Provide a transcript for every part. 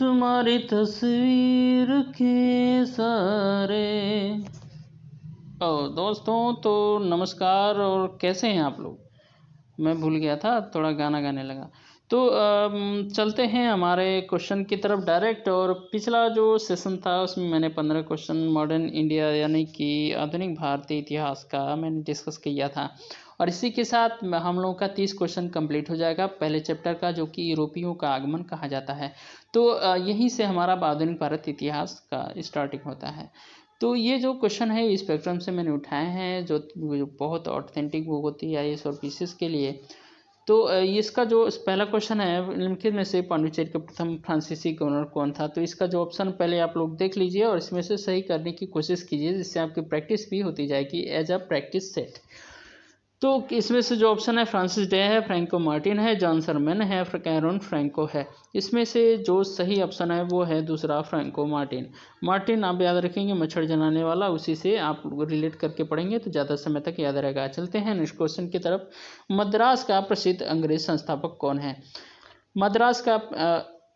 तुम्हारी तस्वीर के सारे। दोस्तों तो नमस्कार, और कैसे हैं आप लोग। मैं भूल गया था, थोड़ा गाना गाने लगा। तो चलते हैं हमारे क्वेश्चन की तरफ डायरेक्ट। और पिछला जो सेशन था उसमें मैंने 15 क्वेश्चन मॉडर्न इंडिया यानी कि आधुनिक भारतीय इतिहास का मैंने डिस्कस किया था, और इसी के साथ हम लोगों का 30 क्वेश्चन कंप्लीट हो जाएगा पहले चैप्टर का, जो कि यूरोपियों का आगमन कहा जाता है। तो यहीं से हमारा आधुनिक भारत इतिहास का स्टार्टिंग होता है। तो ये जो क्वेश्चन है इस स्पेक्ट्रम से मैंने उठाए हैं, जो बहुत ऑथेंटिक बुक होती है IAS और PCS के लिए। तो इसका जो पहला क्वेश्चन है, निम्नलिखित में से पांडिचेरी का प्रथम फ्रांसीसी गवर्नर कौन था। तो इसका जो ऑप्शन पहले आप लोग देख लीजिए और इसमें से सही करने की कोशिश कीजिए, जिससे आपकी प्रैक्टिस भी होती जाएगी एज अ प्रैक्टिस सेट। तो इसमें से जो ऑप्शन है, फ्रांसिस डे है, फ्रैंको मार्टिन है, जॉन सरमन है, कैरन फ्रैंको है। इसमें से जो सही ऑप्शन है वो है दूसरा, फ्रैंको मार्टिन। मार्टिन आप याद रखेंगे, मच्छर जलाने वाला, उसी से आप रिलेट करके पढ़ेंगे तो ज़्यादा समय तक याद रहेगा। चलते हैं नेक्स्ट क्वेश्चन की तरफ। मद्रास का प्रसिद्ध अंग्रेज संस्थापक कौन है। मद्रास का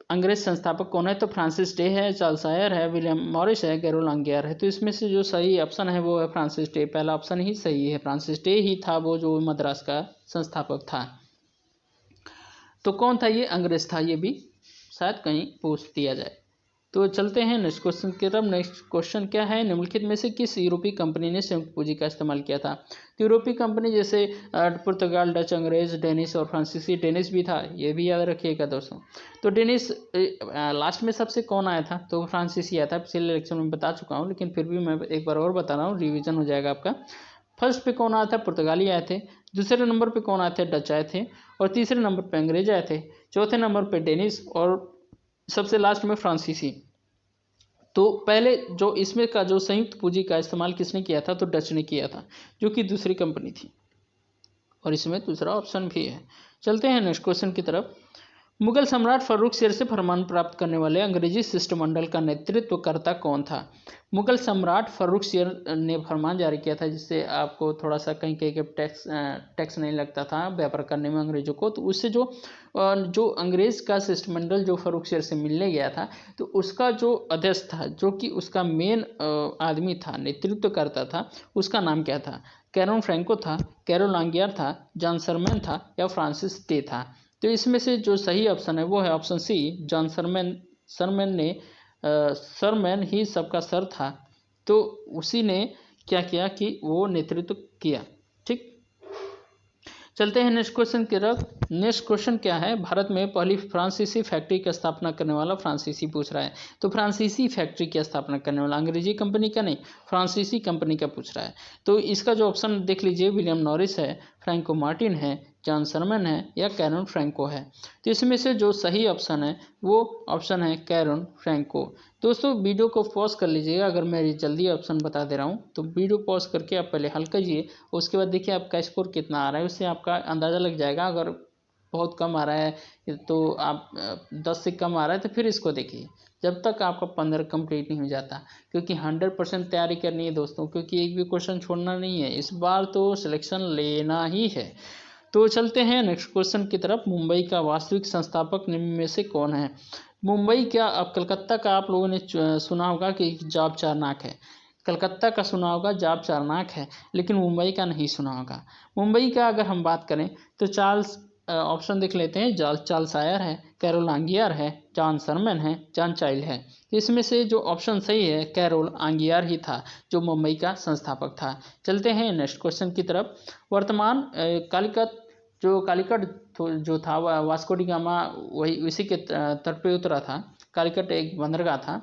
अंग्रेज संस्थापक कौन है। तो फ्रांसिस डे है, चार्ल्स आयर है, विलियम मॉरिस है, कैरोल लांगियर है। तो इसमें से जो सही ऑप्शन है वो है फ्रांसिस डे। पहला ऑप्शन ही सही है, फ्रांसिस डे ही था वो जो मद्रास का संस्थापक था। तो कौन था ये अंग्रेज था, ये भी शायद कहीं पूछ दिया जाए। तो चलते हैं नेक्स्ट क्वेश्चन की तरफ। नेक्स्ट क्वेश्चन क्या है, निम्नलिखित में से किस यूरोपीय कंपनी ने संयुक्त पूंजी का इस्तेमाल किया था। तो यूरोपीय कंपनी जैसे पुर्तगाल, डच, अंग्रेज, डेनिश और फ्रांसीसी। डेनिश भी था, ये भी याद रखिएगा दोस्तों। तो डेनिश लास्ट में सबसे कौन आया था, तो फ्रांसीसी आया था। पिछले लेक्चर में बता चुका हूँ, लेकिन फिर भी मैं एक बार और बता रहा हूँ, रिविजन हो जाएगा आपका। फर्स्ट पे कौन आया था, पुर्तगाली आए थे। दूसरे नंबर पे कौन आए थे, डच आए थे। और तीसरे नंबर पे अंग्रेज आए थे। चौथे नंबर पे डेनिश, और सबसे लास्ट में फ्रांसीसी। तो पहले जो इसमें का जो संयुक्त पूंजी का इस्तेमाल किसने किया था, तो डच ने किया था, जो कि दूसरी कंपनी थी, और इसमें दूसरा ऑप्शन भी है। चलते हैं नेक्स्ट क्वेश्चन की तरफ। मुगल सम्राट फर्रुखसियर से फरमान प्राप्त करने वाले अंग्रेजी शिष्टमंडल का नेतृत्वकर्ता कौन था। मुगल सम्राट फर्रुखसियर ने फरमान जारी किया था, जिससे आपको थोड़ा सा कहीं कहीं टैक्स नहीं लगता था व्यापार करने में अंग्रेजों को। तो उससे जो अंग्रेज का शिष्टमंडल जो फर्रुखसियर से मिलने गया था, तो उसका जो अध्यक्ष था, जो कि उसका मेन आदमी था, नेतृत्व करता था, उसका नाम क्या था। कैरन फ्रैंको था, कैरोल लांगियर था, जॉन सरमैन था, या फ्रांसिस डे था। तो इसमें से जो सही ऑप्शन है वो है ऑप्शन सी, जॉन सरमैन। सरमैन ही सबका सर था। तो उसी ने क्या किया कि वो नेतृत्व किया। ठीक, चलते हैं नेक्स्ट क्वेश्चन की तरफ। नेक्स्ट क्वेश्चन क्या है, भारत में पहली फ्रांसीसी फैक्ट्री की स्थापना करने वाला फ्रांसीसी पूछ रहा है। तो फ्रांसीसी फैक्ट्री की स्थापना करने वाला, अंग्रेजी कंपनी का नहीं, फ्रांसीसी कंपनी का पूछ रहा है। तो इसका जो ऑप्शन देख लीजिए, विलियम नॉरिस है, फ्रैंको मार्टिन है, जॉन सरमन है, या कैरन फ्रैंको है। तो इसमें से जो सही ऑप्शन है वो ऑप्शन है कैरन फ्रैंको। दोस्तों वीडियो को पॉज कर लीजिएगा, अगर मैं जल्दी ऑप्शन बता दे रहा हूँ तो वीडियो पॉज करके आप पहले हल कीजिए, उसके बाद देखिए आपका स्कोर कितना आ रहा है, उससे आपका अंदाज़ा लग जाएगा। अगर बहुत कम आ रहा है तो आप 10 से कम आ रहा है तो फिर इसको देखिए, जब तक आपका 15 कंप्लीट नहीं हो जाता, क्योंकि 100% तैयारी करनी है दोस्तों, क्योंकि एक भी क्वेश्चन छोड़ना नहीं है, इस बार तो सिलेक्शन लेना ही है। तो चलते हैं नेक्स्ट क्वेश्चन की तरफ। मुंबई का वास्तविक संस्थापक निम्न में से कौन है। मुंबई क्या, अब कलकत्ता का आप लोगों ने सुना होगा कि जाप चारनाक है। कलकत्ता का सुना होगा, जाप चारनाक है, लेकिन मुंबई का नहीं सुना होगा। मुंबई का अगर हम बात करें तो चार्ल्स, ऑप्शन देख लेते हैं, चार्ल्स आयर है, कैरोल लांगियर है, जॉन सरमन है, जॉन चाइल्ड है। इसमें से जो ऑप्शन सही है, कैरोल लांगियर ही था, जो मुंबई का संस्थापक था। चलते हैं नेक्स्ट क्वेश्चन की तरफ। वर्तमान कालिकट जो था वास्को डी गामा वही उसी के तट पे उतरा था। कालिकट एक बंदरगाह था।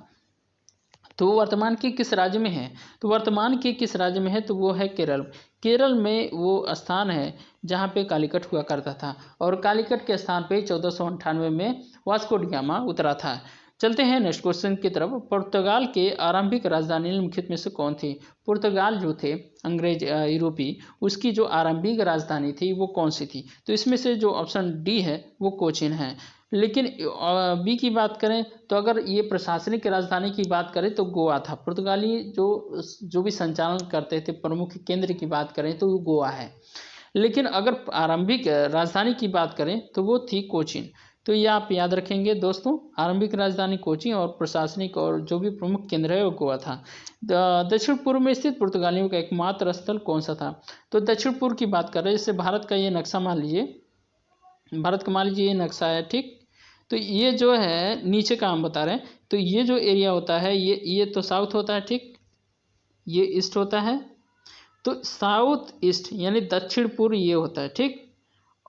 तो वर्तमान के किस राज्य में है, तो वर्तमान के किस राज्य में है, तो वो है केरल। केरल में वो स्थान है जहाँ पे कालिकट हुआ करता था, और कालिकट के स्थान पे 1498 में वास्को डी गामा उतरा था। चलते हैं नेक्स्ट क्वेश्चन की तरफ। पुर्तगाल के आरंभिक राजधानी निम्नलिखित में से कौन थी। पुर्तगाल जो थे अंग्रेज यूरोपी, उसकी जो आरंभिक राजधानी थी वो कौन सी थी। तो इसमें से जो ऑप्शन डी है वो कोचिन है। लेकिन बी की बात करें तो अगर ये प्रशासनिक राजधानी की बात करें तो गोवा था। पुर्तगाली जो भी संचालन करते थे, प्रमुख केंद्र की बात करें तो वो गोवा है। लेकिन अगर आरंभिक राजधानी की बात करें तो वो थी कोचीन। तो ये आप याद रखेंगे दोस्तों। आरंभिक राजधानी कोची और प्रशासनिक और जो भी प्रमुख केंद्र है वो गोवा था। दक्षिण पूर्व में स्थित पुर्तगालियों का एकमात्र स्थल कौन सा था? तो दक्षिण पूर्व की बात कर रहे हैं, जैसे भारत का ये नक्शा मान लीजिए, भारत का मान लीजिए ये नक्शा है, ठीक। तो ये जो है नीचे का हम बता रहे हैं, तो ये जो एरिया होता है ये तो साउथ होता है, ठीक, ये ईस्ट होता है। तो साउथ ईस्ट यानी दक्षिण पूर्व ये होता है, ठीक।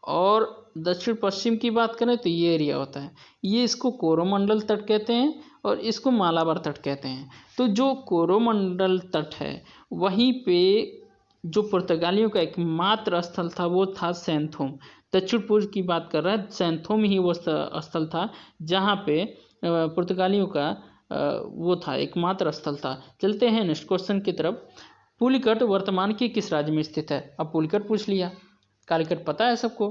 और दक्षिण पश्चिम की बात करें तो ये एरिया होता है, ये इसको कोरोमंडल तट कहते हैं और इसको मालाबार तट कहते हैं। तो जो कोरोमंडल तट है वहीं पे जो पुर्तगालियों का एकमात्र स्थल था वो था सैंथोम। दक्षिण पूर्व की बात कर रहा है, सैंथोम ही वो स्थल था जहाँ पे पुर्तगालियों का वो था, एकमात्र स्थल था। चलते हैं नेक्स्ट क्वेश्चन की तरफ। पुलिकट वर्तमान के किस राज्य में स्थित है? अब पुलिकट पूछ लिया, कालीकट पता है सबको,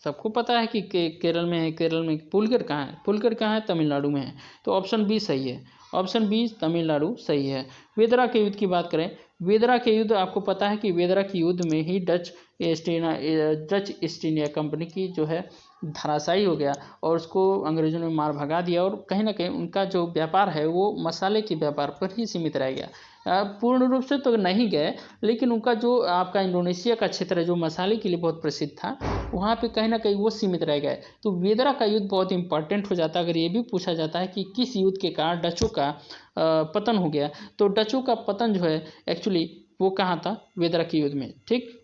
सबको पता है कि केरल में है। केरल में पुलिकट कहाँ है? पुलिकट कहाँ है? तमिलनाडु में है। तो ऑप्शन बी सही है, ऑप्शन बी तमिलनाडु सही है। वेदरा के युद्ध की बात करें, वेदरा के युद्ध आपको पता है कि वेदरा के युद्ध में ही डच ईस्ट इंडिया कंपनी की जो है धराशायी हो गया और उसको अंग्रेजों ने मार भगा दिया, और कहीं ना कहीं उनका जो व्यापार है वो मसाले के व्यापार पर ही सीमित रह गया। पूर्ण रूप से तो नहीं गए, लेकिन उनका जो आपका इंडोनेशिया का क्षेत्र है जो मसाले के लिए बहुत प्रसिद्ध था, वहाँ पे कहीं ना कहीं वो सीमित रह गए। तो वेदरा का युद्ध बहुत इंपॉर्टेंट हो जाता है। अगर ये भी पूछा जाता है कि किस युद्ध के कारण डचों का पतन हो गया, तो डचों का पतन जो है एक्चुअली वो कहाँ था? वेदरा के युद्ध में, ठीक।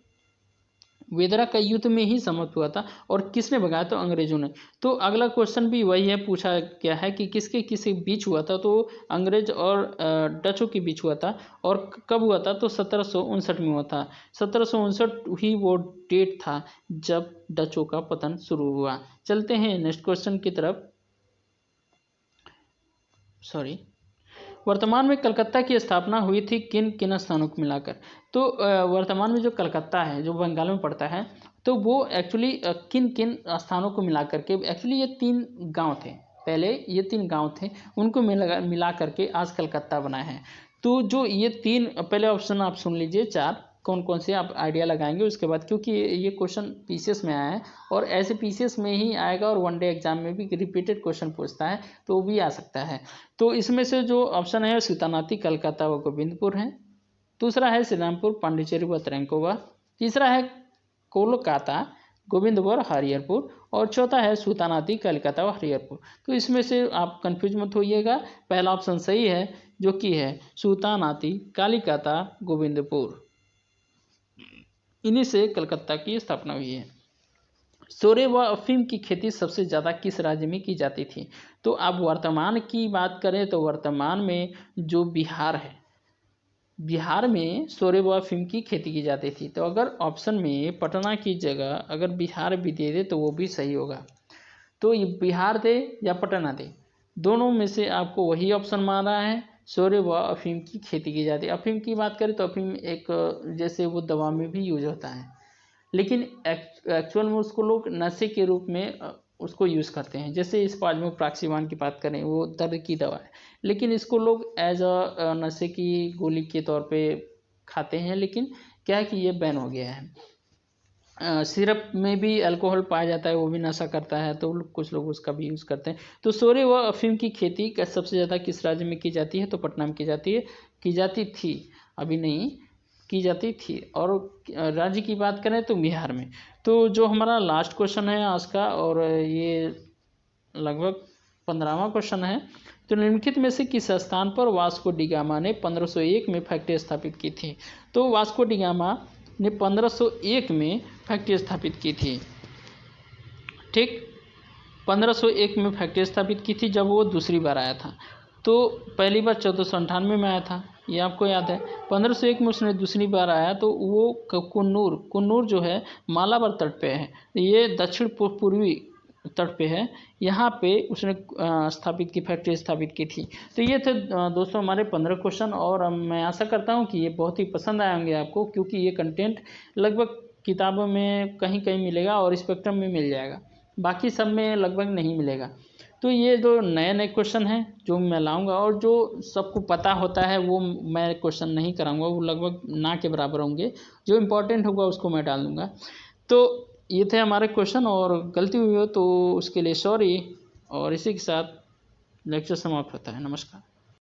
वेदरा का युद्ध में ही समाप्त हुआ था। और किसने भगाया? तो अंग्रेजों ने। तो अगला क्वेश्चन भी वही है, पूछा गया है कि किसके किसके बीच हुआ था? तो अंग्रेज और डचों के बीच हुआ था। और कब हुआ था? तो 1759 में हुआ था। 1759 ही वो डेट था जब डचों का पतन शुरू हुआ। चलते हैं नेक्स्ट क्वेश्चन की तरफ। वर्तमान में कलकत्ता की स्थापना हुई थी किन किन स्थानों को मिलाकर? तो वर्तमान में जो कलकत्ता है जो बंगाल में पड़ता है, तो वो एक्चुअली किन किन स्थानों को मिला करके, एक्चुअली ये 3 गांव थे, पहले ये 3 गांव थे, उनको मिला करके आज कलकत्ता बना है। तो जो ये 3 पहले ऑप्शन आप सुन लीजिए, 4 कौन कौन से आप आइडिया लगाएंगे उसके बाद, क्योंकि ये क्वेश्चन पीसीएस में आया है और ऐसे पीसीएस में ही आएगा और वनडे एग्जाम में भी रिपीटेड क्वेश्चन पूछता है तो वो भी आ सकता है। तो इसमें से जो ऑप्शन है सीतानाथी, कलकत्ता व गोविंदपुर है। दूसरा है श्रीरामपुर, पांडिचेरी व तरंकोवा। तीसरा है कोलकाता, गोविंदपुर, हरिहरपुर। और चौथा है सूतानाथी, कलकत्ता व हरिहरपुर। तो इसमें से आप कंफ्यूज मत होइएगा, पहला ऑप्शन सही है जो कि है सूतानाथी, कलिकता, गोविंदपुर। इन्हीं से कलकत्ता की स्थापना हुई है। सोरे व अफीम की खेती सबसे ज़्यादा किस राज्य में की जाती थी? तो अब वर्तमान की बात करें तो वर्तमान में जो बिहार है, बिहार में सोरे व अफीम की खेती की जाती थी। तो अगर ऑप्शन में पटना की जगह अगर बिहार भी दे दे तो वो भी सही होगा। तो ये बिहार दे या पटना दे, दोनों में से आपको वही ऑप्शन मान रहा है, सोरे व अफीम की खेती की जाती है। अफीम की बात करें तो अफीम एक जैसे वो दवा में भी यूज होता है, लेकिन एक्चुअल में उसको लोग नशे के रूप में उसको यूज़ करते हैं। जैसे इस प्राक्सिवान की बात करें, वो दर्द की दवा है, लेकिन इसको लोग एज अ नशे की गोली के तौर पे खाते हैं। लेकिन क्या है कि ये बैन हो गया है। सिरप में भी अल्कोहल पाया जाता है, वो भी नशा करता है, तो कुछ लोग उसका भी यूज़ करते हैं। तो सोरे व अफीम की खेती सबसे ज़्यादा किस राज्य में की जाती है? तो पटना में की जाती है, की जाती थी, अभी नहीं की जाती थी। और राज्य की बात करें तो बिहार में। तो जो हमारा लास्ट क्वेश्चन है आज का, और ये लगभग 15वां क्वेश्चन है। तो निम्नलिखित में से किस स्थान पर वास्को डी गामा ने 1501 में फैक्ट्री स्थापित की थी? तो वास्को डी गामा ने 1501 में फैक्ट्री स्थापित की थी, ठीक। 1501 में फैक्ट्री स्थापित की थी जब वो दूसरी बार आया था। तो पहली बार 1498 में आया था, ये आपको याद है। 1501 में उसने दूसरी बार आया तो वो कुन्नूर जो है मालाबार तट पे है, ये दक्षिण पूर्वी तट पे है, यहाँ पे उसने फैक्ट्री स्थापित की थी। तो ये थे दोस्तों हमारे 15 क्वेश्चन, और मैं आशा करता हूँ कि ये बहुत ही पसंद आए होंगे आपको, क्योंकि ये कंटेंट लगभग किताबों में कहीं कहीं मिलेगा और स्पेक्ट्रम में मिल जाएगा, बाकी सब में लगभग नहीं मिलेगा। तो ये जो नए नए क्वेश्चन हैं जो मैं लाऊंगा, और जो सबको पता होता है वो मैं क्वेश्चन नहीं कराऊंगा, वो लगभग ना के बराबर होंगे। जो इम्पोर्टेंट होगा उसको मैं डाल दूंगा। तो ये थे हमारे क्वेश्चन, और गलती हुई हो तो उसके लिए सॉरी। और इसी के साथ लेक्चर समाप्त होता है। नमस्कार।